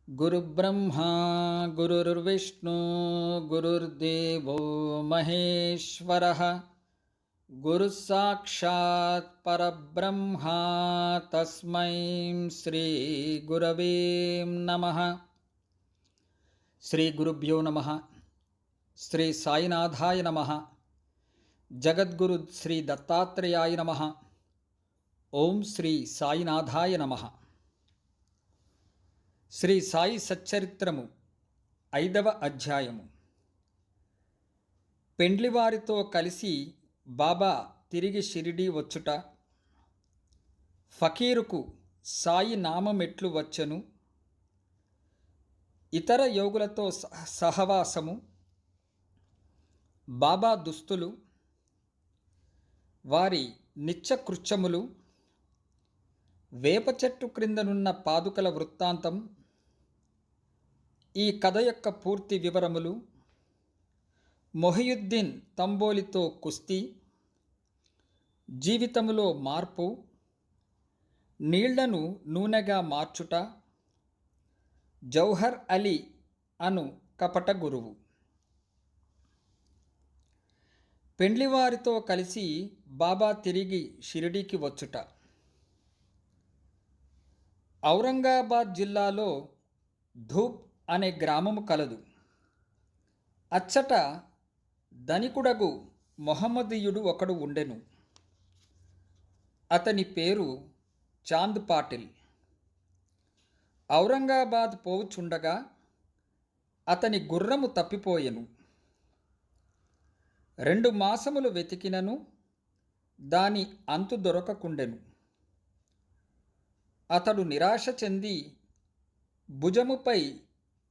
गुरुब्रह्मा गुरुर्विष्णु गुरुर्देवो महेश्वरः गुरुसाक्षात् परब्रह्मा तस्मै श्रीगुरवे नमः। श्रीगुरुभ्यो नमः। श्री साईनाथाय नमः। जगद्गुरु श्री दत्तात्रेयाय नमः। ओम श्री साईनाथाय नमः। శ్రీ సాయి సచ్చరిత్రము 5వ అధ్యాయము. పెండ్లివారితో కలిసి బాబా తిరిగి షిరిడీ వచ్చుట, ఫకీరుకు సాయి నామమెట్లు వచ్చెను, ఇతర యోగులతో సహవాసము, బాబా దుస్తులు, వారి నిత్యకృత్యములు, వేప చెట్టు క్రిందనున్న పాదుకల వృత్తాంతం, ఈ కథ యొక్క పూర్తి వివరములు, మొహియుద్దీన్ తంబోలితో కుస్తీ, జీవితములో మార్పు, నీళ్లను నూనెగా మార్చుట, జౌహర్ అలీ అను కపట గురువు. పెండ్లివారితో కలిసి బాబా తిరిగి షిరిడీకి వచ్చుట. ఔరంగాబాద్ జిల్లాలో ధూప్ అనే గ్రామము కలదు. అచ్చట ధనికుడగు మొహమ్మదీయుడు ఒకడు ఉండెను. అతని పేరు చాంద్ పాటిల్. ఔరంగాబాద్ పోవుచుండగా అతని గుర్రము తప్పిపోయెను. 2 మాసములు వెతికినను దాని అంతు దొరకకుండెను. అతడు నిరాశ చెంది భుజముపై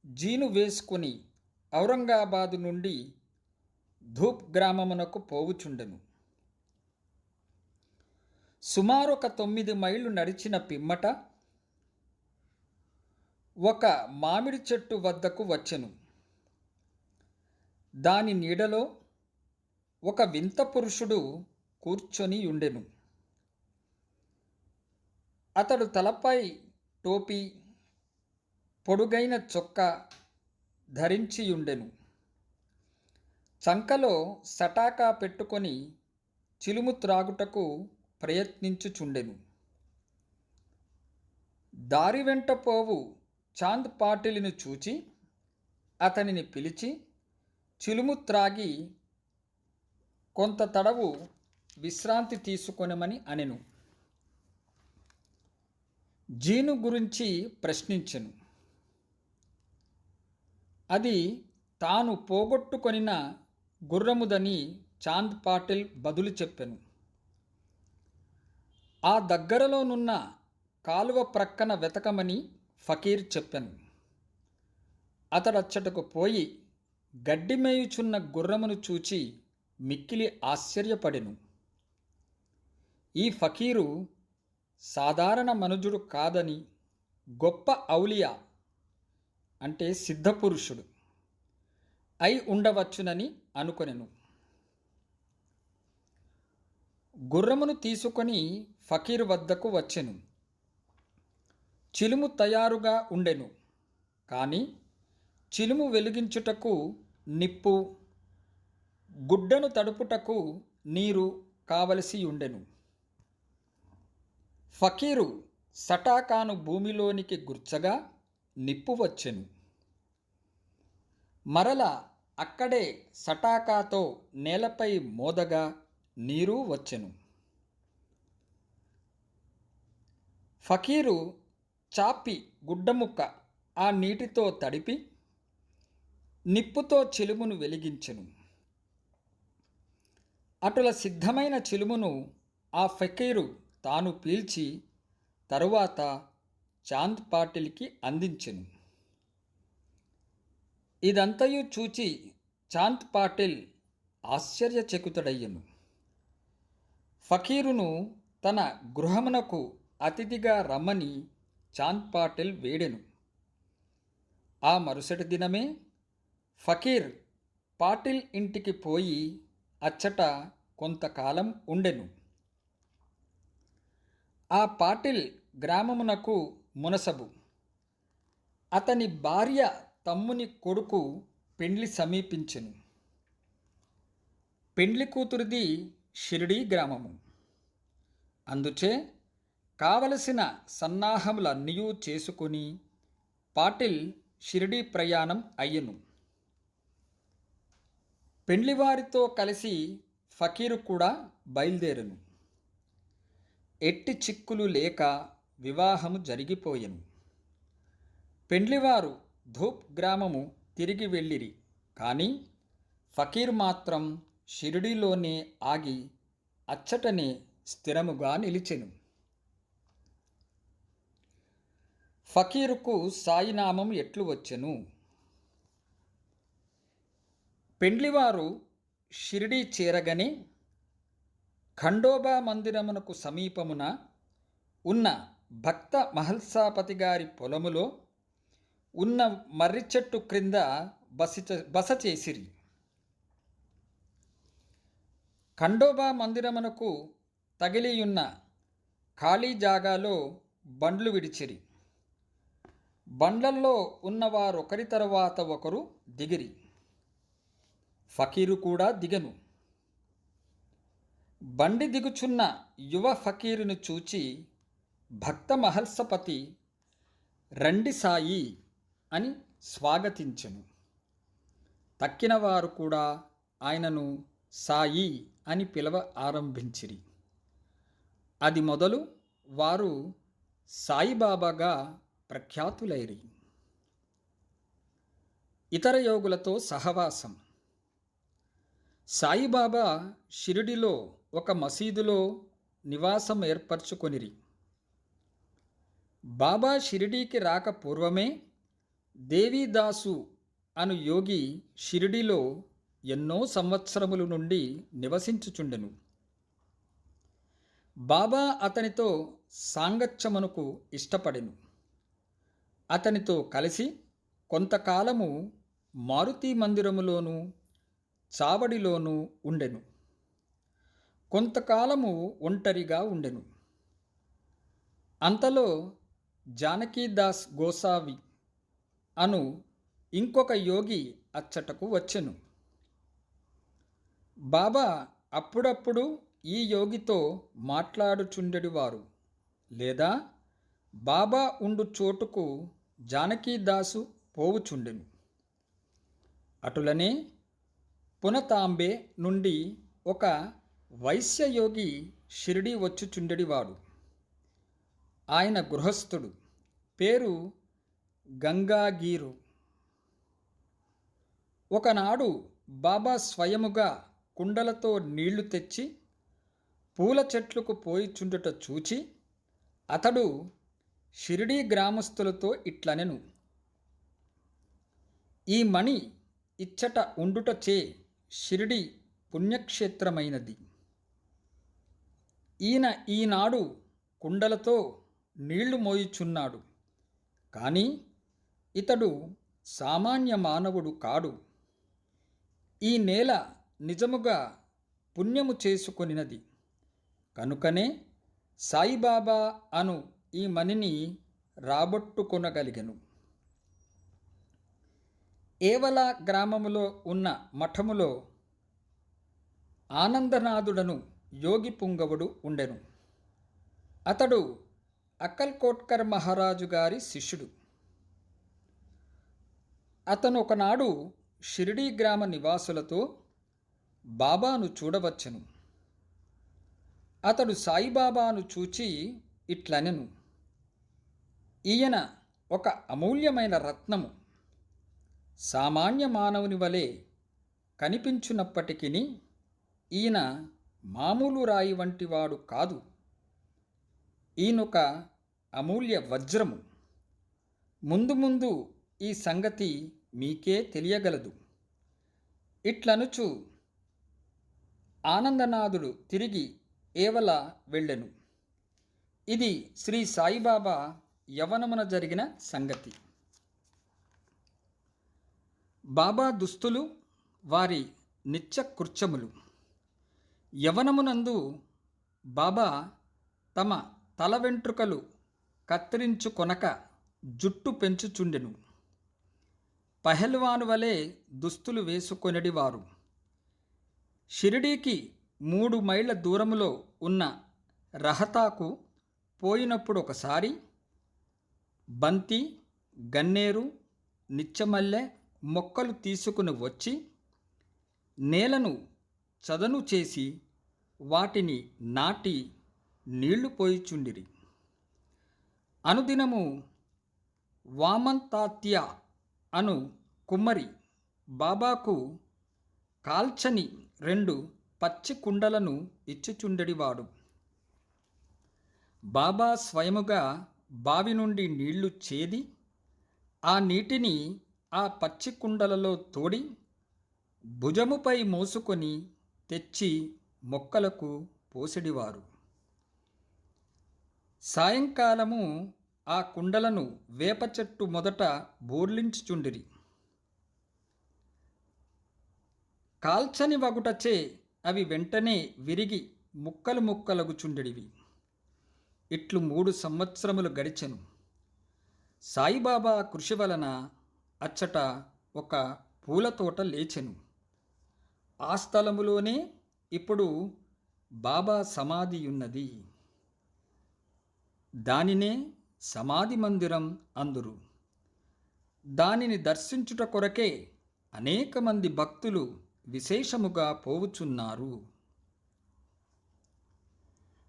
జీను వేసుకుని ఔరంగాబాదు నుండి ధూప్ గ్రామమునకు పోవుచుండెను. సుమారొక 9 మైళ్ళు నడిచిన పిమ్మట ఒక మామిడి చెట్టు వద్దకు వచ్చెను. దాని నీడలో ఒక వింత పురుషుడు కూర్చొని ఉండెను. అతడు తలపై టోపీ, పొడుగైన చొక్కా ధరించియుండెను. చంకలో సటాకా పెట్టుకొని చిలుము త్రాగుటకు ప్రయత్నించుచుండెను. దారి వెంట పోవు చాంద్ పాటిల్ను చూచి అతనిని పిలిచి చిలుము త్రాగి కొంత తడవు విశ్రాంతి తీసుకొనమని అనెను. జీను గురించి ప్రశ్నించెను. అది తాను పోగొట్టుకొనిన గుర్రముదని చాంద్ పాటిల్ బదులు చెప్పెను. ఆ దగ్గరలోనున్న కాలువ ప్రక్కన వెతకమని ఫకీర్ చెప్పెను. అతడచ్చటకు పోయి గడ్డి మేయుచున్న గుర్రమును చూచి మిక్కిలి ఆశ్చర్యపడెను. ఈ ఫకీరు సాధారణ మనుజుడు కాదని, గొప్ప ఔలియా అంటే సిద్ధపురుషుడు అయి ఉండవచ్చునని అనుకొనెను. గుర్రమును తీసుకొని ఫకీరు వద్దకు వచ్చెను. చిలుము తయారుగా ఉండెను. కానీ చిలుము వెలిగించుటకు నిప్పు, గుడ్డను తడుపుటకు నీరు కావలసి ఉండెను. ఫకీరు సటాకాను భూమిలోనికి గుర్చగా నిప్పు వచ్చెను. మరల అక్కడే సటాకాతో నేలపై మోదగా నీరు వచ్చెను. ఫకీరు చాపి గుడ్డముక్క ఆ నీటితో తడిపి నిప్పుతో చిలుమును వెలిగించెను. అటుల సిద్ధమైన చిలుమును ఆ ఫకీరు తాను పీల్చి తరువాత చాంద్ పాటిల్కి అందించెను. ఇదంతయు చూచి చాంద్ పాటిల్ ఆశ్చర్యచకితుడయ్యెను. ఫకీరును తన గృహమునకు అతిథిగా రమ్మని చాంద్ పాటిల్ వేడెను. ఆ మరుసటి దినమే ఫకీర్ పాటిల్ ఇంటికి పోయి అచ్చట కొంతకాలం ఉండెను. ఆ పాటిల్ గ్రామమునకు మునసబు. అతని భార్య తమ్ముని కొడుకు పెండ్లి సమీపించెను. పెండ్లి కూతురిది షిరిడీ గ్రామము. అందుచే కావలసిన సన్నాహములన్నయూ చేసుకుని పాటిల్ షిరిడీ ప్రయాణం అయ్యెను. పెండ్లివారితో కలిసి ఫకీరు కూడా బయలుదేరెను. ఎట్టి చిక్కులు లేక వివాహము జరిగిపోయెను. పెండ్లివారు ధూప్ గ్రామము తిరిగి వెళ్ళిరి. కానీ ఫకీర్ మాత్రం షిరిడీలోనే ఆగి అచ్చటనే స్థిరముగా నిలిచెను. ఫకీరుకు సాయినామం ఎట్లు వచ్చెను? పెండ్లివారు షిరిడీ చేరగనే ఖండోబా మందిరమునకు సమీపమున ఉన్న భక్త మహల్సాపతి గారి పొలములో ఉన్న మర్రి చెట్టు క్రింద బస చేసిరి. ఖండోబా మందిరమునకు తగిలియున్న ఖాళీ జాగాలో బండ్లు విడిచిరి. బండ్లల్లో ఉన్నవారొకరి తరువాత ఒకరు దిగిరి. ఫకీరు కూడా దిగెను. బండి దిగుచున్న యువ ఫకీరును చూచి భక్త మహల్సపతి రండి సాయి అని స్వాగతించెను. తక్కినవారు కూడా ఆయనను సాయి అని పిలవ ఆరంభించిరి. అది మొదలు వారు సాయిబాబాగా ప్రఖ్యాతులైరి. ఇతర యోగులతో సహవాసం. సాయిబాబా షిరిడిలో ఒక మసీదులో నివాసం ఏర్పరచుకొనిరి. బాబా షిరిడీకి రాక పూర్వమే దేవీదాసు అను యోగి షిరిడిలో ఎన్నో సంవత్సరముల నుండి నివసించుచుండెను. బాబా అతనితో సాంగత్యమునకు ఇష్టపడెను. అతనితో కలిసి కొంతకాలము మారుతి మందిరములోను చావడిలోనూ ఉండెను. కొంతకాలము ఒంటరిగా ఉండెను. అంతలో జానకీదాస్ గోసావి అను ఇంకొక యోగి అచ్చటకు వచ్చెను. బాబా అప్పుడప్పుడు ఈ యోగితో మాట్లాడుచుండెడివారు, లేదా బాబా ఉండు చోటుకు జానకీదాసు పోవుచుండెను. అటులనే పునతాంబే నుండి ఒక వైశ్యయోగి షిరిడి వచ్చుచుండెడివాడు. ఆయన గృహస్థుడు, పేరు గంగాగీరు. ఒకనాడు బాబా స్వయముగా కుండలతో నీళ్లు తెచ్చి పూల చెట్లకు పోయిచుండుట చూచి అతడు షిరిడీ గ్రామస్తులతో ఇట్లనెను: ఈ మణి ఇచ్చట ఉండుటచే షిరిడి పుణ్యక్షేత్రమైనది. ఈయన ఈనాడు కుండలతో నీళ్లు మోయుచున్నాడు, కానీ ఇతడు సామాన్య మానవుడు కాడు. ఈ నేల నిజముగా పుణ్యము చేసుకొనినది. కనుకనే సాయిబాబా అను ఈ మణిని రాబట్టుకొనగలిగెను. ఏవల గ్రామములో ఉన్న మఠములో ఆనందనాథుడను యోగి పుంగవుడు ఉండెను. అతడు అక్కల్కోట్కర్ మహారాజు గారి శిష్యుడు. అతను ఒకనాడు షిరిడీ గ్రామ నివాసులతో బాబాను చూడవచ్చెను. అతడు సాయిబాబాను చూచి ఇట్లనెను: ఈయన ఒక అమూల్యమైన రత్నము. సామాన్య మానవుని వలె కనిపించున్నప్పటికీ ఈయన మామూలు రాయి వంటివాడు కాదు. ఈయనొక అమూల్య వజ్రము. ముందు ముందు ఈ సంగతి మీకే తెలియగలదు. ఇట్లనుచు ఆనందనాథుడు తిరిగి ఏవల వెళ్ళెను. ఇది శ్రీ సాయిబాబా యవ్వనమున జరిగిన సంగతి. బాబా దుస్తులు వారి నిత్యకృత్యములు. యవ్వనమునందు బాబా తమ తల వెంట్రుకలు కత్తిరించుకొనక జుట్టు పెంచుచుండెను. పహల్వాను వలె దుస్తులు వేసుకొనెడివారు. షిరిడీకి 3 మైళ్ళ దూరములో ఉన్న రహతాకు పోయినప్పుడు ఒకసారి బంతి, గన్నేరు, నిచ్చమల్లె మొక్కలు తీసుకుని వచ్చి నేలను చదను చేసి వాటిని నాటి నీళ్లు పోయిచుండిరి. అనుదినము వామంతాత్య అను కుమ్మరి బాబాకు కాల్చని 2 పచ్చి కుండలను ఇచ్చుచుండెడివాడు. బాబా స్వయముగా బావి నుండి నీళ్లు చేది ఆ నీటిని ఆ పచ్చి కుండలలో తోడి భుజముపై మోసుకొని తెచ్చి మొక్కలకు పోసెడివారు. సాయంకాలము ఆ కుండలను వేప చెట్టు మొదట బోర్లించుచుండిరి. కాల్చని వగుటచే అవి వెంటనే విరిగి ముక్కలు ముక్కలగుచుండెడివి. ఇట్లు 3 సంవత్సరములు గడిచెను. సాయిబాబా కృషి వలన అచ్చట ఒక పూలతోట లేచెను. ఆ స్థలములోనే ఇప్పుడు బాబా సమాధి ఉన్నది. దానినే సమాధి మందిరం అందురు. దానిని దర్శించుట కొరకే అనేక మంది భక్తులు విశేషముగా పోవుచున్నారు.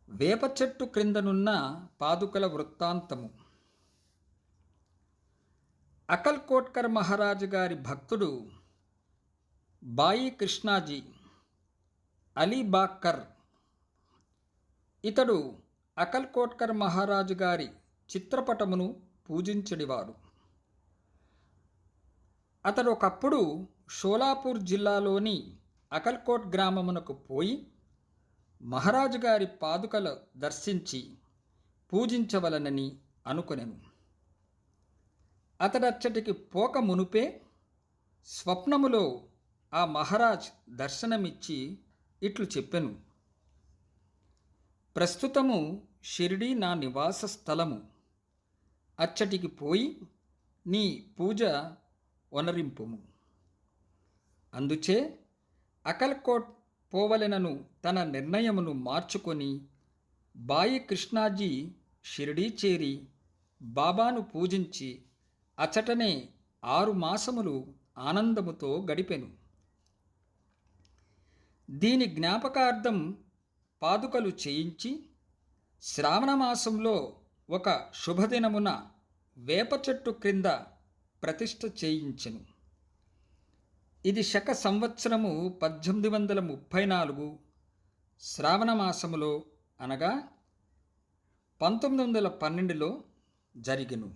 వేప చెట్టు క్రిందనున్న పాదుకల వృత్తాంతము. అకల్కోట్కర్ మహారాజు గారి భక్తుడు బాయి కృష్ణాజీ అలీబాక్కర్. ఇతడు అకల్కోట్కర్ మహారాజు గారి చిత్రపటమును పూజించడివాడు. అతడు ఒకప్పుడు షోలాపూర్ జిల్లాలోని అకల్కోట్ గ్రామమునకు పోయి మహారాజు గారి పాదుకలు దర్శించి పూజించవలనని అనుకొనెను. అతడచ్చటికి పోక మునుపే స్వప్నములో ఆ మహారాజ్ దర్శనమిచ్చి ఇట్లు చెప్పెను: ప్రస్తుతము షిరిడీ నా నివాస స్థలము. అచ్చటికి పోయి నీ పూజ వనరింపుము. అందుచే అకల్కోట్ పోవలెనను తన నిర్ణయమును మార్చుకొని బాయి కృష్ణాజీ షిరిడీ చేరి బాబాను పూజించి అచటనే 6 మాసములు ఆనందముతో గడిపెను. దీని జ్ఞాపకార్థం పాదుకలు చేయించి శ్రావణ మాసంలో ఒక శుభదినమున వేప చెట్టు క్రింద ప్రతిష్ఠ చేయించెను. ఇది శక సంవత్సరము 1834 శ్రావణ మాసములో అనగా 1912లో జరిగెను.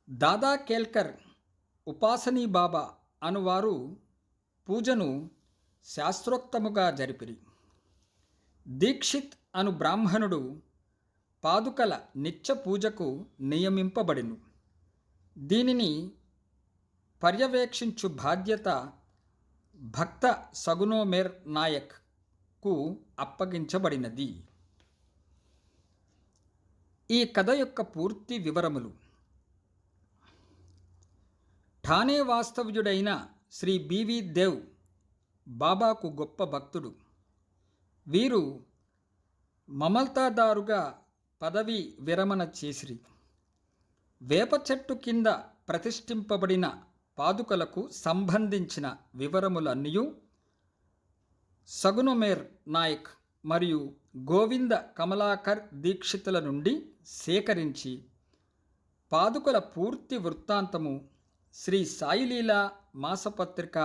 దాదా కేల్కర్ ఉపాసనీ బాబా అనువారు పూజను శాస్త్రోక్తముగా జరిపిరి. దీక్షిత్ అను బ్రాహ్మణుడు పాదుకల నిత్య పూజకు నియమింపబడెను. దీనిని పర్యవేక్షించు బాధ్యత భక్త సగునోమెర్ నాయక్కు అప్పగించబడినది. ఈ కథ యొక్క పూర్తి వివరములు. ఠానే వాస్తవ్యుడైన శ్రీ బివి దేవ్ బాబాకు గొప్ప భక్తుడు. వీరు మమల్తాదారుగా పదవి విరమణ చేసిరి. వేప చెట్టు కింద ప్రతిష్ఠింపబడిన పాదుకలకు సంబంధించిన వివరములన్నీ సగునోమెర్ నాయక్ మరియు గోవింద కమలాకర్ దీక్షితుల నుండి సేకరించి పాదుకల పూర్తి వృత్తాంతము శ్రీ సాయిలీలా మాసపత్రిక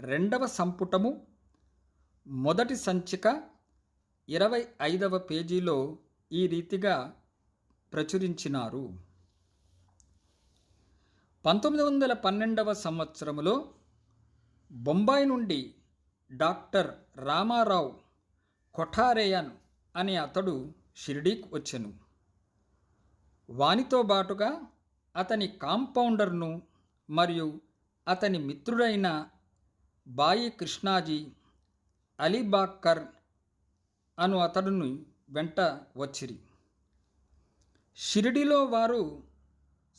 2వ సంపుటము మొదటి సంచిక 25వ పేజీలో ఈ రీతిగా ప్రచురించినారు. 1912వ సంవత్సరములో బొంబాయి నుండి డాక్టర్ రామారావు కొఠారేయన్ అనే అతడు షిరిడీకి వచ్చెను. వానితో బాటుగా అతని కాంపౌండర్ను మరియు అతని మిత్రుడైన బాయి కృష్ణాజీ అలీబాక్కర్ అను అతడుని వెంట వచ్చిరి. షిరిడిలో వారు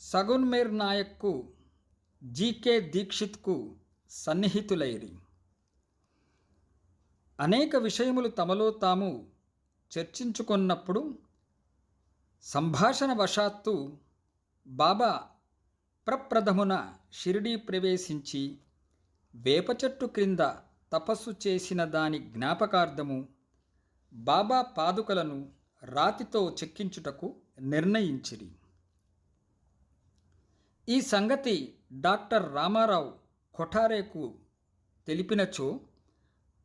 సగున్మేర్ నాయక్కు జీకే దీక్షిత్కు సన్నిహితులైరి. అనేక విషయములు తమలో తాము చర్చించుకున్నప్పుడు సంభాషణ వశాత్తు బాబా ప్రప్రథమున షిరిడీ ప్రవేశించి వేప చెట్టు క్రింద తపస్సు చేసిన దాని జ్ఞాపకార్థము బాబా పాదుకలను రాతితో చెక్కించుటకు నిర్ణయించిరి. ఈ సంగతి డాక్టర్ రామారావు కొఠారేకు తెలిపినచో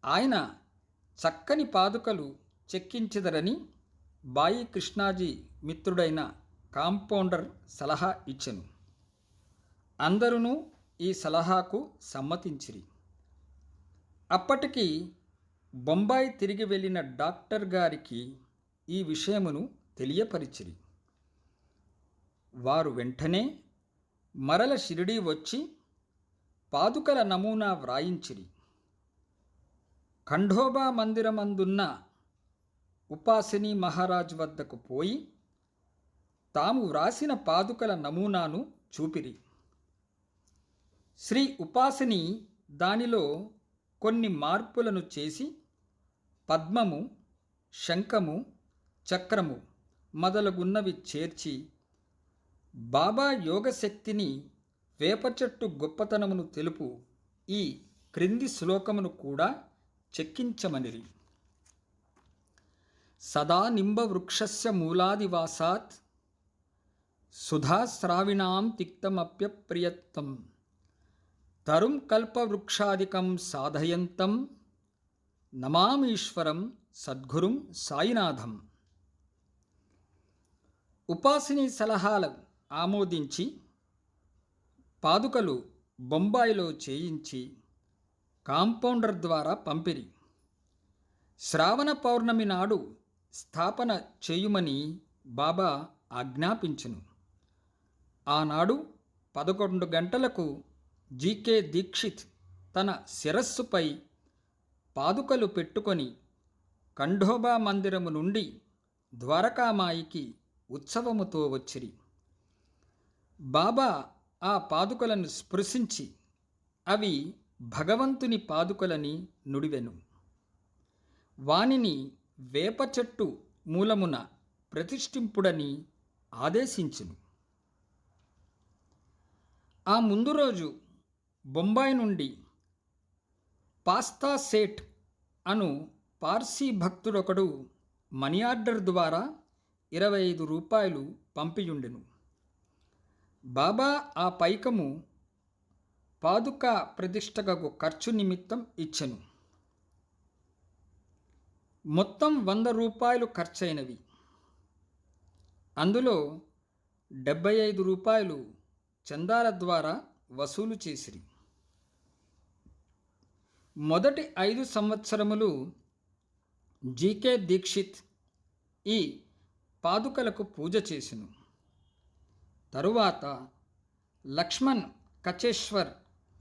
ఆయన చక్కని పాదుకలు చెక్కించెదరని బాయి కృష్ణాజీ మిత్రుడైన కాంపౌండర్ సలహా ఇచ్చెను. అందరూ ఈ సలహాకు సమ్మతించిరి. అప్పటికి బొంబాయి తిరిగి వెళ్ళిన డాక్టర్ గారికి ఈ విషయమును తెలియపరిచిరి. వారు వెంటనే మరల షిరిడీ వచ్చి పాదుకల నమూనా వ్రాయించిరి. ఖండోబా మందిరమందున్న ఉపాసిని మహారాజ్ వద్దకు పోయి తాము వ్రాసిన పాదుకల నమూనాను చూపిరి. శ్రీ ఉపాసిని దానిలో కొన్ని మార్పులను చేసి పద్మము, శంఖము, చక్రము మొదలగున్నవి చేర్చి బాబా యోగశక్తిని, వేప చెట్టు గొప్పతనమును తెలుపు ఈ క్రింది శ్లోకమును కూడా చెక్కించమనిరి. సదా నింబవృక్షస్య మూలాదివాసాత్ సుధాస్రావిణాం తిక్తమప్యప్రియత్తం తరుం కల్పవృక్షాదికం సాధయంతం నమామీశ్వరం సద్గురుం సాయినాథం. ఉపాసిని సలహాలు ఆమోదించి పాదుకలు బొంబాయిలో చేయించి కాంపౌండర్ ద్వారా పంపిరి. శ్రావణ పౌర్ణమి నాడు స్థాపన చేయుమని బాబా ఆజ్ఞాపించును. ఆనాడు 11 గంటలకు జీకే దీక్షిత్ తన శిరస్సుపై పాదుకలు పెట్టుకొని ఖండోబా మందిరము నుండి ద్వారకామాయికి ఉత్సవముతో వచ్చిరి. బాబా ఆ పాదుకలను స్పృశించి అవి భగవంతుని పాదుకలని నుడివెను. వానిని వేప చెట్టు మూలమున ప్రతిష్ఠింపుడని ఆదేశించును. ఆ ముందు రోజు బొంబాయి నుండి పాస్తా సేట్ అను పార్సీ భక్తుడొకడు మనీ ఆర్డర్ ద్వారా 25 రూపాయలు పంపియుండెను. బాబా ఆ పైకము పాదుక ప్రతిష్టకు ఖర్చు నిమిత్తం ఇచ్చెను. మొత్తం 100 రూపాయలు ఖర్చయినవి. అందులో 75 రూపాయలు చందాల ద్వారా వసూలు చేసిరి. మొదటి 5 సంవత్సరములు జీకే దీక్షిత్ ఈ పాదుకలకు పూజ చేసెను. తరువాత లక్ష్మణ్ కచేశ్వర్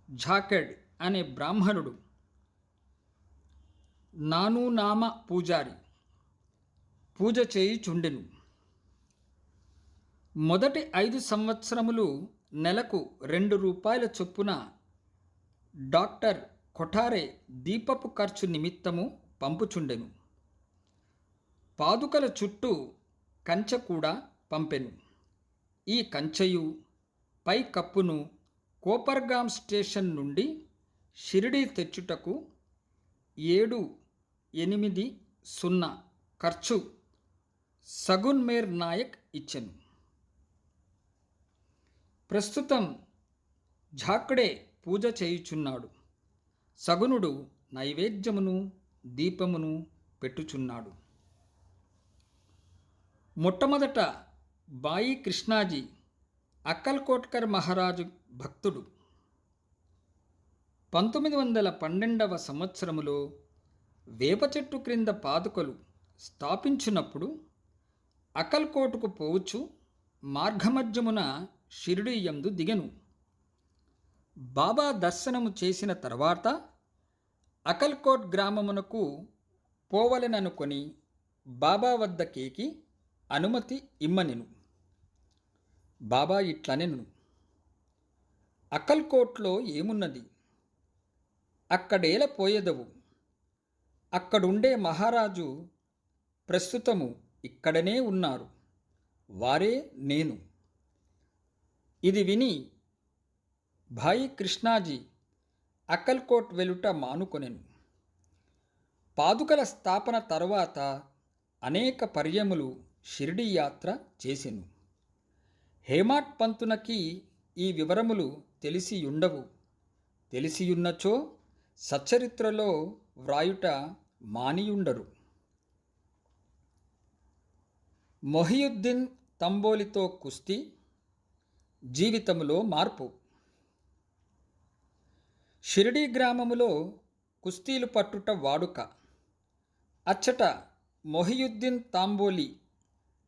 ఝాకెడ్ అనే బ్రాహ్మణుడు నానూనామ పూజారి పూజ చేయుచుండెను. మొదటి 5 సంవత్సరములు నెలకు 2 రూపాయల చొప్పున డాక్టర్ కొఠారే దీపపు ఖర్చు నిమిత్తము పంపుచుండెను. పాదుకల చుట్టూ కంచె కూడా పంపెను. ఈ కంచెయు పై కప్పును కోపర్గాం స్టేషన్ నుండి షిరిడీ తెచ్చుటకు 780 ఖర్చు సగున్మేర్ నాయక్ ఇచ్చెను. ప్రస్తుతం ఝాక్డే పూజ చేయుచున్నాడు. సగునుడు నైవేద్యమును దీపమును పెట్టుచున్నాడు. మొట్టమొదట బాయి కృష్ణాజీ అక్కల్కోట్కర్ మహారాజు భక్తుడు. 1912వ సంవత్సరములో వేప చెట్టు క్రింద పాదుకలు స్థాపించినప్పుడు అక్కల్కోట్కు పోవచ్చు మార్గమధ్యమున షిరిడీ యందు దిగెను. బాబా దర్శనము చేసిన తర్వాత అక్కల్కోట్ గ్రామమునకు పోవలెననుకొని బాబా వద్దకేకి అనుమతి ఇమ్మనెను. బాబా ఇట్లనెను, అక్కల్కోట్లో ఏమున్నది, అక్కడేల పోయెదవు, అక్కడుండే మహారాజు ప్రస్తుతము ఇక్కడనే ఉన్నారు, వారే నేను. ఇది విని భాయి కృష్ణాజీ అక్కల్కోట్ వెలుట మానుకొనెను. పాదుకల స్థాపన తరువాత అనేక పర్యములు షిరిడీ యాత్ర చేసెను. హేమాడ్ పంతునకి ఈ వివరములు తెలిసియుండవు. తెలిసియున్నచో సచ్చరిత్రలో వ్రాయుట మానియుండరు. మొహియుద్దీన్ తంబోలితో కుస్తీ, జీవితములో మార్పు. షిరిడీ గ్రామములో కుస్తీలు పట్టుట వాడుక. అచ్చట మొహియుద్దీన్ తాంబోలి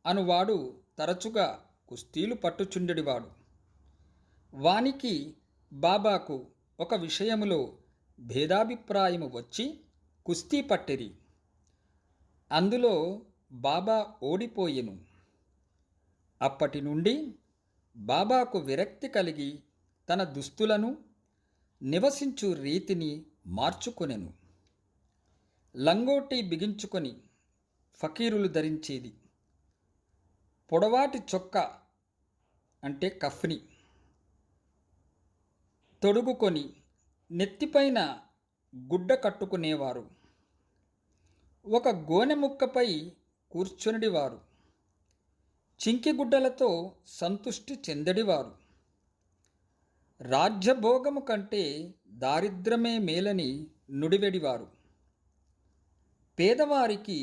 అనువాడు తరచుగా కుస్తీలు పట్టుచుండెడివాడు. వానికి బాబాకు ఒక విషయములో భేదాభిప్రాయము వచ్చి కుస్తీ పట్టిరి. అందులో బాబా ఓడిపోయెను. అప్పటి నుండి బాబాకు విరక్తి కలిగి తన దుస్తులను, నివసించు రీతిని మార్చుకొనెను. లంగోటి బిగించుకొని ఫకీరులు ధరించేది. పొడవాటి చొక్కా అంటే కఫ్ని తొడుగుకొని నెత్తిపైన గుడ్డ కట్టుకునేవారు. ఒక గోనె ముక్కపై కూర్చునిడివారు. చింకిగుడ్డలతో సంతుష్టి చెందడివారు. రాజ్యభోగము కంటే దారిద్రమే మేలని నుడివెడివారు. పేదవారికి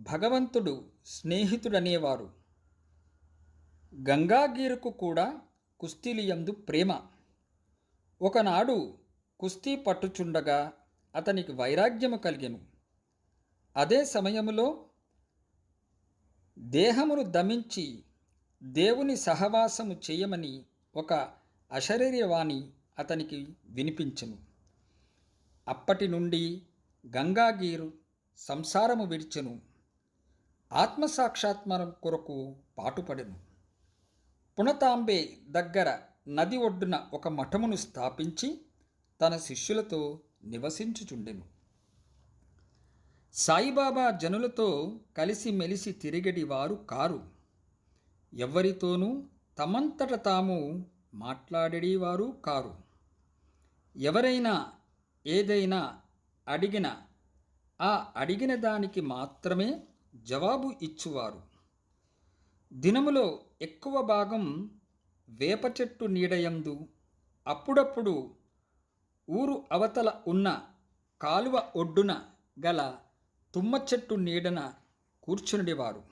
భగవంతుడు స్నేహితుడనేవారు. గంగాగీరుకు కూడా కుస్తీలియందు ప్రేమ. ఒకనాడు కుస్తీ పట్టుచుండగా అతనికి వైరాగ్యము కలిగెను. అదే సమయములో దేహమును దమించి దేవుని సహవాసము చేయమని ఒక అశరీరవాణి అతనికి వినిపించెను. అప్పటి నుండి గంగాగీరు సంసారము విడిచెను. ఆత్మసాక్షాత్కారం కొరకు పాటుపడెను. పునతాంబే దగ్గర నది ఒడ్డున ఒక మఠమును స్థాపించి తన శిష్యులతో నివసించుచుండెను. సాయిబాబా జనులతో కలిసిమెలిసి తిరిగడివారు కారు. ఎవ్వరితోనూ తమంతట తాము మాట్లాడేవారు కారు. ఎవరైనా ఏదైనా అడిగిన ఆ అడిగిన దానికి మాత్రమే జవాబు ఇచ్చువారు. దినములో ఎక్కువ భాగం వేప చెట్టు నీడయందు, అప్పుడప్పుడు ఊరు అవతల ఉన్న కాలువ ఒడ్డున గల తుమ్మ చెట్టు నీడన కూర్చునిడివారు.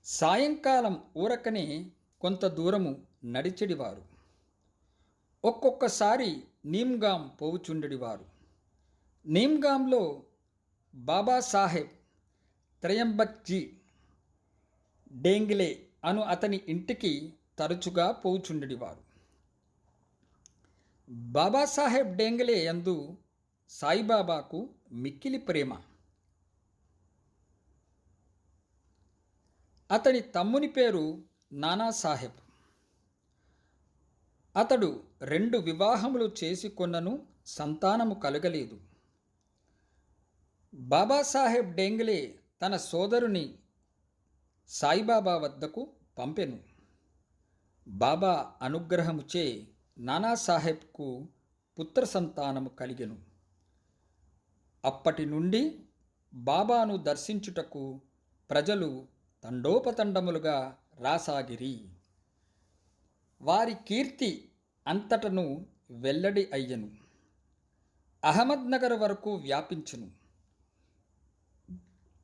సాయంకాలం ఊరకనే కొంత దూరము నడిచెడివారు. ఒక్కొక్కసారి నీమ్గాం పోవుచుండెడివారు. నీమ్గాంలో బాబాసాహెబ్ త్రయంబక్జీ డేంగిలే అను అతని ఇంటికి తరచుగా పోవుచుండెడివారు. బాబాసాహెబ్ డేంగిలే యందు సాయిబాబాకు మిక్కిలి ప్రేమ. అతని తమ్ముని పేరు నానాసాహెబ్. అతడు 2 వివాహములు చేసుకొన్నను సంతానము కలగలేదు. బాబాసాహెబ్ డేంగిలే తన సోదరుని సాయిబాబా వద్దకు పంపెను. బాబా అనుగ్రహముచే నానాసాహెబ్కు పుత్ర సంతానము కలిగెను. అప్పటి నుండి బాబాను దర్శించుటకు ప్రజలు తండోపతండములుగా రాసాగిరి. వారి కీర్తి అంతటను వెల్లడి అయ్యెను. అహ్మద్నగర్ వరకు వ్యాపించును.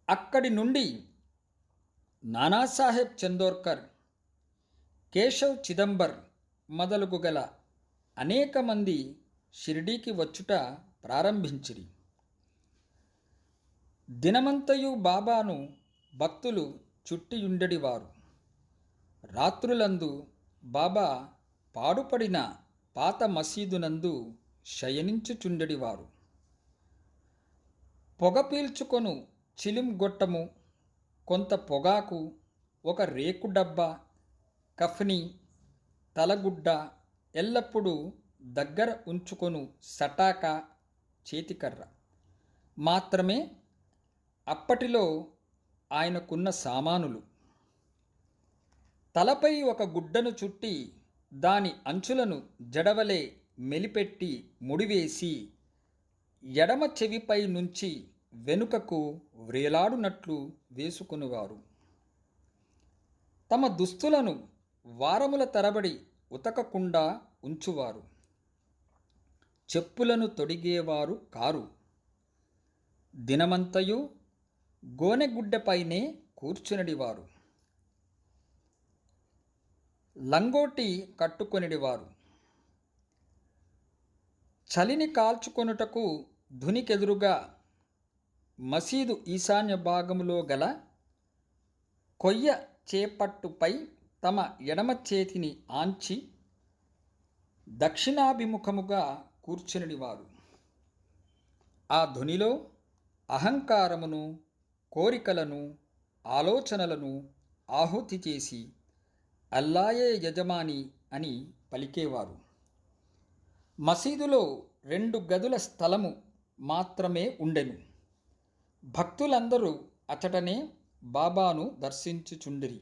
అక్కడి నుండి నానాసాహెబ్ చందోర్కర్, కేశవ్ చిదంబర్ మొదలుగు గల అనేక మంది షిరిడీకి వచ్చుట ప్రారంభించిరి. దినమంతయు బాబాను భక్తులు చుట్టియుండెడివారు. రాత్రులందు బాబా పాడుపడిన పాత మసీదునందు శయనించుచుండెడివారు. పొగ పీల్చుకొను చిలిం గొట్టము, కొంత పొగాకు, ఒక రేకు డబ్బా, కఫ్ని, తలగుడ్డ ఎల్లప్పుడూ దగ్గర ఉంచుకొను సటాక, చేతికర్ర మాత్రమే అప్పటిలో ఆయనకున్న సామానులు. తలపై ఒక గుడ్డను చుట్టి దాని అంచులను జడవలే మెలిపెట్టి ముడివేసి ఎడమ చెవిపై నుంచి వెనుకకు వ్రేలాడునట్లు వేసుకునేవారు. తమ దుస్తులను వారముల తరబడి ఉతకకుండా ఉంచువారు. చెప్పులను తొడిగేవారు కారు. దినమంతయు గోనెగుడ్డపైనే కూర్చునడివారు. లంగోటి కట్టుకొనిడివారు. చలిని కాల్చుకొనుటకు ధునికెదురుగా మసీదు ఈశాన్య భాగములో గల కొయ్య చేపట్టుపై తమ ఎడమ చేతిని ఆంచి దక్షిణాభిముఖముగా కూర్చునిడివారు. ఆ ధ్వనిలో అహంకారమును, కోరికలను, ఆలోచనలను ఆహుతి చేసి అల్లాయే యజమాని అని పలికేవారు. మసీదులో 2 గదుల స్థలము మాత్రమే ఉండెను. భక్తులందరూ అచటనే బాబాను దర్శించుచుండిరి.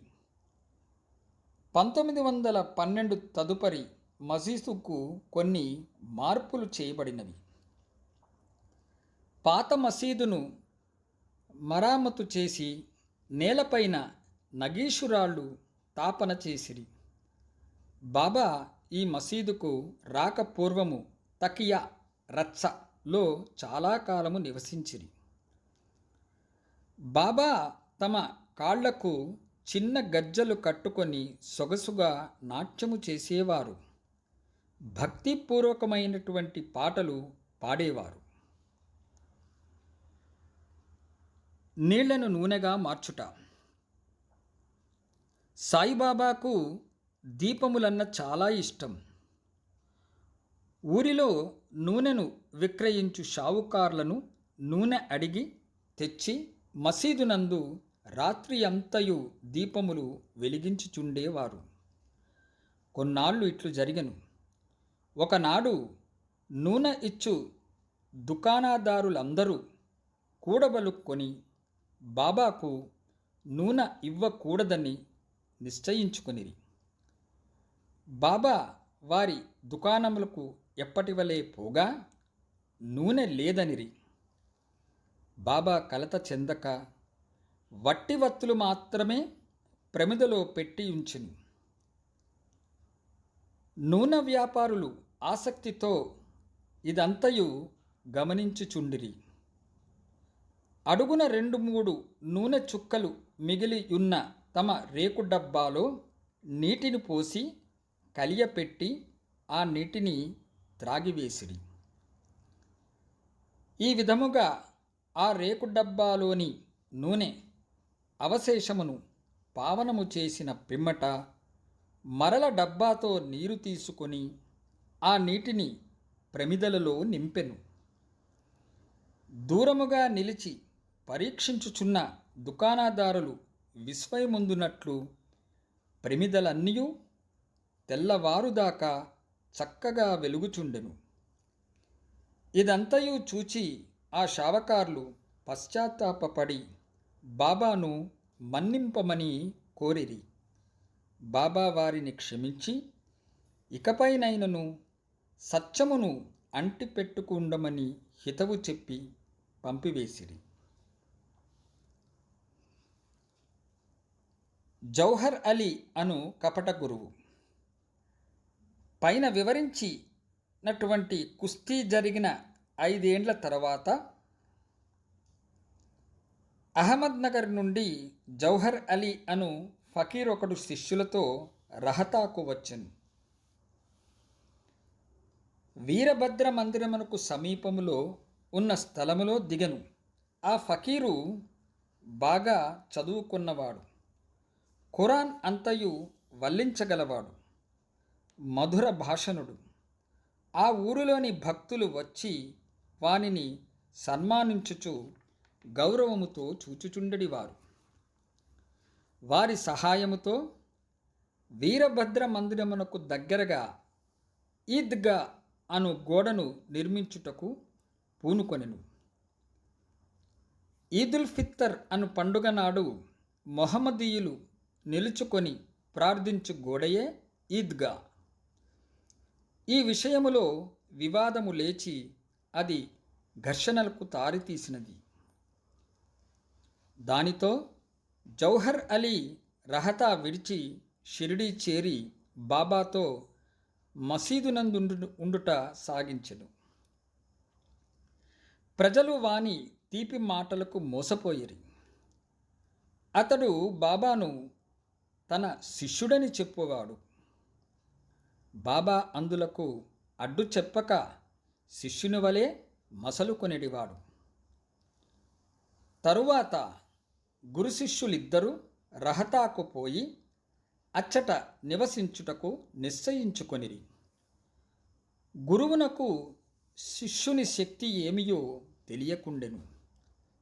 1912 తదుపరి మసీదుకు కొన్ని మార్పులు చేయబడినవి. పాత మసీదును మరామతు చేసి నేలపైన నగీషురాళ్ళు తాపన చేసిరి. బాబా ఈ మసీదుకు రాకపూర్వము తకియా రచ్చలో చాలా కాలము నివసించిరి. బాబా తమ కాళ్లకు చిన్న గజ్జలు కట్టుకొని సొగసుగా నాట్యము చేసేవారు. భక్తిపూర్వకమైనటువంటి పాటలు పాడేవారు. నీళ్లను నూనెగా మార్చుట. సాయిబాబాకు దీపములన్న చాలా ఇష్టం. ఊరిలో నూనెను విక్రయించు షావుకార్లను నూనె అడిగి తెచ్చి మసీదునందు రాత్రి అంతయు దీపములు వెలిగించుచుండేవారు. కొన్నాళ్ళు ఇట్లు జరిగెను. ఒకనాడు నూనె ఇచ్చు దుకాణదారులందరూ కూడబలుక్కొని బాబాకు నూనె ఇవ్వకూడదని నిశ్చయించుకొనిరి. బాబా వారి దుకాణములకు ఎప్పటివలే పోగా నూనె లేదనిరి. బాబా కలత చెందక వట్టి వత్తులు మాత్రమే ప్రమిదలో పెట్టి ఉంచెను. నూనె వ్యాపారులు ఆసక్తితో ఇదంతయు గమనించుచుండిరి. అడుగున 2-3 నూనె చుక్కలు మిగిలి ఉన్న తమ రేకు డబ్బాలో నీటిని పోసి కలియపెట్టి ఆ నీటిని త్రాగివేసిరి. ఈ విధముగా ఆ రేకు డబ్బాలోని నూనె అవశేషమును పావనము చేసిన పిమ్మట మరల డబ్బాతో నీరు తీసుకొని ఆ నీటిని ప్రమిదలలో నింపెను. దూరముగా నిలిచి పరీక్షించుచున్న దుకాణదారులు విస్మయముందునట్లు ప్రమిదలన్నీయూ తెల్లవారుదాకా చక్కగా వెలుగుచుండెను. ఇదంతయు చూచి ఆ షావకార్లు పశ్చాత్తాపపడి బాబాను మన్నింపమని కోరిరి. బాబా వారిని క్షమించి ఇకపైనైనను సత్యమును అంటిపెట్టుకుండమని హితవు చెప్పి పంపివేసిరి. జౌహర్ అలీ అను కపట గురువు. పైన వివరించినటువంటి కుస్తీ జరిగిన 5 ఏండ్ల తర్వాత అహ్మద్నగర్ నుండి జౌహర్ అలీ అను ఫకీర్ ఒకడు శిష్యులతో రహతాకు వచ్చెను. వీరభద్ర మందిరమునకు సమీపములో ఉన్న స్థలములో దిగను. ఆ ఫకీరు బాగా చదువుకున్నవాడు. ఖురాన్ అంతయు వల్లించగలవాడు. మధుర భాషణుడు. ఆ ఊరిలోని భక్తులు వచ్చి వానిని సన్మానించుచు గౌరవముతో చూచుచుండెడివారు. వారి సహాయముతో వీరభద్ర మందిరమునకు దగ్గరగా ఈద్గా అను గోడను నిర్మించుటకు పూనుకొనెను. ఈదుల్ ఫిత్తర్ అను పండుగ నాడు మొహమ్మదీయులు నిలుచుకొని ప్రార్థించు గోడయే ఈద్గా. ఈ విషయములో వివాదము లేచి అది ఘర్షణలకు తారితీసినది. దానితో జౌహర్ అలీ రహతా విడిచి షిరిడీ చేరి బాబాతో మసీదునందు ఉండుట సాగించెను. ప్రజలు వాని తీపి మాటలకు మోసపోయిరి. అతడు బాబాను తన శిష్యుడని చెప్పువాడు. బాబా అందులకు అడ్డు చెప్పక శిష్యుని వలె మసలుకొనిడివాడు. తరువాత గురు శిష్యులిద్దరూ రహతాకు పోయి అచ్చట నివసించుటకు నిశ్చయించుకొనిరి. గురువునకు శిష్యుని శక్తి ఏమియో తెలియకుండెను.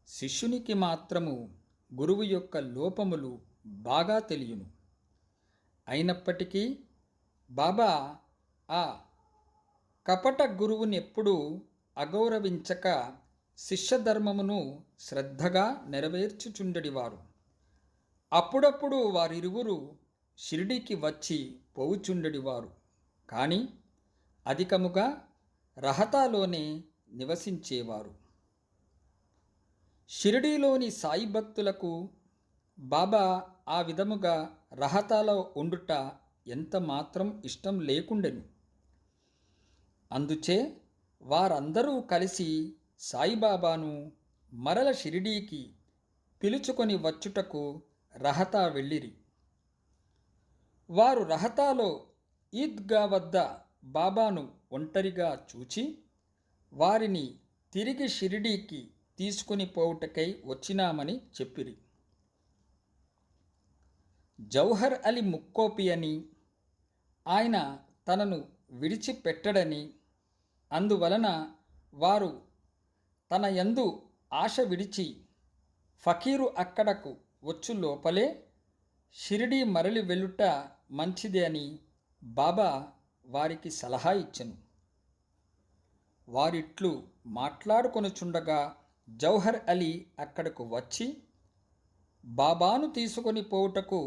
శిష్యునికి మాత్రము గురువు యొక్క లోపములు బాగా తెలియను. అయినప్పటికీ బాబా ఆ కపట గురువుని ఎప్పుడూ అగౌరవించక శిష్యధర్మమును శ్రద్ధగా నెరవేర్చుచుండెడివారు. అప్పుడప్పుడు వారిరువురు షిరిడీకి వచ్చి పోవుచుండెడివారు. కానీ అధికముగా రహతాలోనే నివసించేవారు. షిరిడీలోని సాయి భక్తులకు బాబా ఆ విధముగా రహతాలో ఉండుట ఎంత మాత్రం ఇష్టం లేకుండెను. అందుచే వారందరూ కలిసి సాయిబాబాను మరల షిరిడీకి పిలుచుకొని వచ్చుటకు రహతా వెళ్ళిరి. వారు రహతాలో ఈద్గా వద్ద బాబాను ఒంటరిగా చూచి వారిని తిరిగి షిరిడీకి తీసుకుని పోవుటకై వచ్చినామని చెప్పిరి. జౌహర్ అలీ ముక్కోపి అని, ఆయన తనను విడిచిపెట్టడని, అందువలన వారు తన యందు ఆశ విడిచి ఫకీరు అక్కడకు వచ్చు లోపలే షిరిడీ మరలి వెళ్ళుట మంచిది అని బాబా వారికి సలహా ఇచ్చెను. వారిట్లు మాట్లాడుకొనుచుండగా జౌహర్ అలీ అక్కడకు వచ్చి బాబాను తీసుకొని పోవుటకు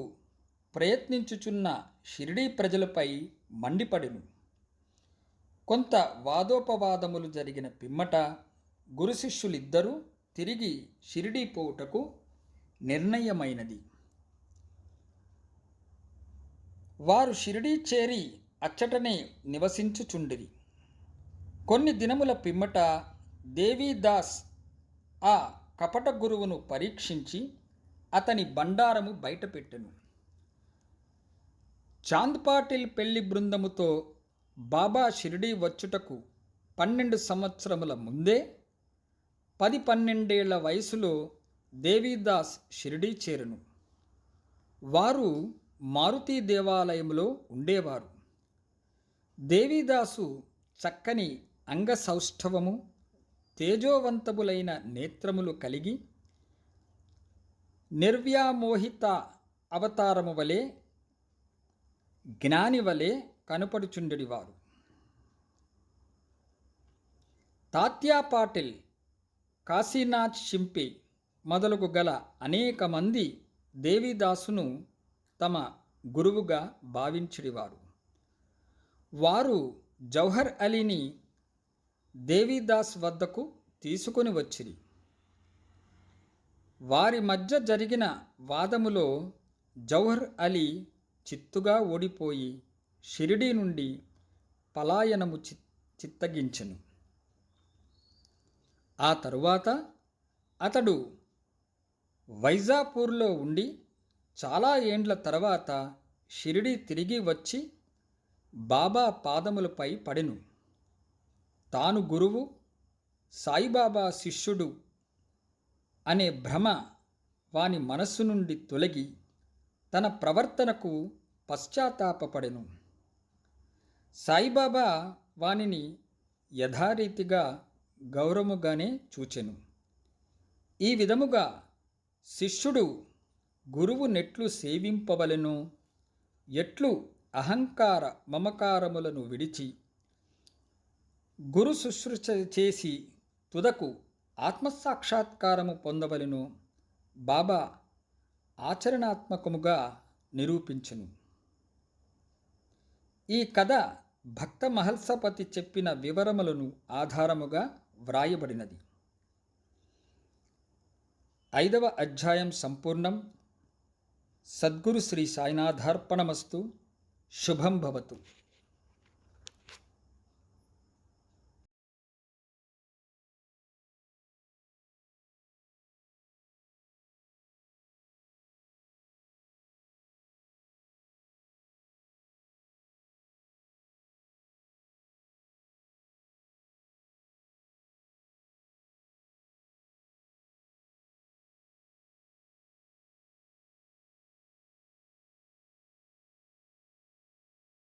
ప్రయత్నించుచున్న షిరిడీ ప్రజలపై మండిపడెను. కొంత వాదోపవాదములు జరిగిన పిమ్మట గురు శిష్యులిద్దరూ తిరిగి షిరిడీ పోవుటకు నిర్ణయమైనది. వారు షిరిడీ చేరి అచ్చటనే నివసించుచుండిరి. కొన్ని దినముల పిమ్మట దేవీదాస్ ఆ కపట గురువును పరీక్షించి అతని బండారము బయటపెట్టెను. చాంద్ పాటిల్ పెళ్లి బృందముతో బాబా షిరిడీ వచ్చుటకు 12 సంవత్సరముల ముందే 10-12 వయసులో దేవీదాస్ షిరిడీ చేరెను. వారు మారుతీ దేవాలయంలో ఉండేవారు. దేవీదాసు చక్కని అంగసౌష్ఠవము, తేజోవంతములైన నేత్రములు కలిగి నిర్వ్యామోహిత అవతారము వలె జ్ఞాని వలె కనపడుచుండెడివారు. తాత్యా పాటిల్, కాశీనాథ్ షింపి మొదలగు గల అనేక మంది దేవీదాసును తమ గురువుగా భావించిడివారు. వారు జౌహర్ అలీని దేవీదాస్ వద్దకు తీసుకొని వచ్చిరి. వారి మధ్య జరిగిన వాదములో జౌహర్ అలీ చిత్తుగా ఓడిపోయి షిరిడీ నుండి పలాయనము చిత్తగించెను. ఆ తరువాత అతడు వైజాపూర్లో ఉండి చాలా ఏండ్ల తర్వాత షిరిడీ తిరిగి వచ్చి బాబా పాదములపై పడెను. తాను గురువు, సాయిబాబా శిష్యుడు అనే భ్రమ వాని మనస్సు నుండి తొలగి తన ప్రవర్తనకు పశ్చాత్తాపపడెను. సాయిబాబా వానిని యథారీతిగా గౌరవముగానే చూచెను. ఈ విధముగా శిష్యుడు గురువు నెట్లు సేవింపవలెనో ఎట్లు అహంకార మమకారములను విడిచి గురు శుశ్రూష చేసి తుదకు ఆత్మసాక్షాత్కారము పొందవలెనో బాబా ఆచరణాత్మకముగా నిరూపించును. ఈ కథ భక్త మహల్సపతి చెప్పిన వివరములను ఆధారముగా వ్రాయబడినది. 5వ అధ్యాయం సంపూర్ణం. సద్గురు శ్రీ సాయినాథార్పణమస్తు. శుభం భవతు.